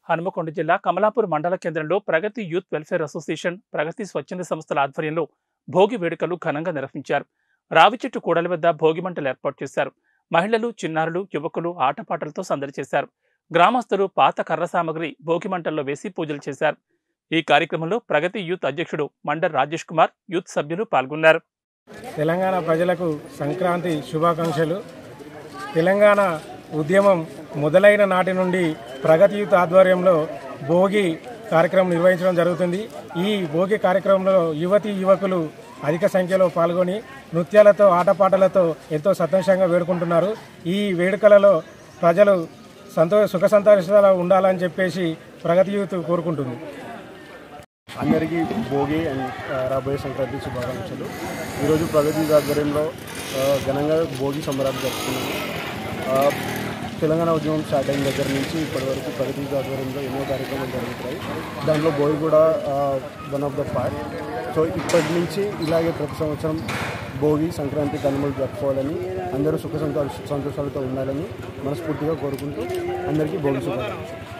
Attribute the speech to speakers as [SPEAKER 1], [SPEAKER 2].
[SPEAKER 1] హనుమకొండ జిల్లా కమలాపూర్ మండల కేంద్రంలో ప్రగతి యూత్ వెల్ఫేర్ అసోసియేషన్, ప్రగతి స్వచ్ఛంద సంస్థల ఆధ్వర్యంలో భోగి వేడుకలు ఘనంగా నిర్వహించారు. రావి చెట్టు కూడలి వద్ద భోగి మంటలు ఏర్పాటు చేశారు. మహిళలు, చిన్నారులు, యువకులు ఆటపాటలతో సందడి చేశారు. గ్రామస్తులు పాత కర్ర సామగ్రి భోగి మంటల్లో వేసి పూజలు చేశారు. ఈ కార్యక్రమంలో ప్రగతి యూత్ అధ్యక్షుడు మండర్ రాజేష్ కుమార్, యూత్ సభ్యులు పాల్గొన్నారు.
[SPEAKER 2] తెలంగాణ ప్రజలకు సంక్రాంతి శుభాకాంక్షలు. తెలంగాణ ఉద్యమం మొదలైన నాటి నుండి ప్రగతి యూత్ ఆధ్వర్యంలో భోగి కార్యక్రమం నిర్వహించడం జరుగుతుంది. ఈ భోగి కార్యక్రమంలో యువకులు అధిక సంఖ్యలో పాల్గొని నృత్యాలతో, ఆటపాటలతో ఎంతో సంతోషంగా వేడుకుంటున్నారు. ఈ వేడుకలలో ప్రజలు సుఖ సంతోషాలు ఉండాలని చెప్పేసి ప్రగతి యూత్ కోరుకుంటుంది.
[SPEAKER 3] అందరికీ భోగి అండ్ రాబోయే సంక్రాంతి శుభాకాంక్షలు. ఈరోజు ప్రగతి ఆధ్వర్యంలో ఘనంగా భోగి సంబరాలు జరుపుకున్నాము. తెలంగాణ ఉద్యమం స్టార్ట్ అయిన దగ్గర నుంచి ఇప్పటి వరకు ప్రగతి ఆధ్వర్యంలో ఎన్నో కార్యక్రమాలు జరుగుతాయి. దాంట్లో భోగి కూడా one of the part. So ఇప్పటి నుంచి ఇలాగే ప్రతి సంవత్సరం భోగి, సంక్రాంతి, కనుమలు జరుపుకోవాలని, అందరూ సుఖ సంతోషాలతో ఉండాలని మనస్ఫూర్తిగా కోరుకుంటూ అందరికీ భోగి శుభాకాంక్షలు.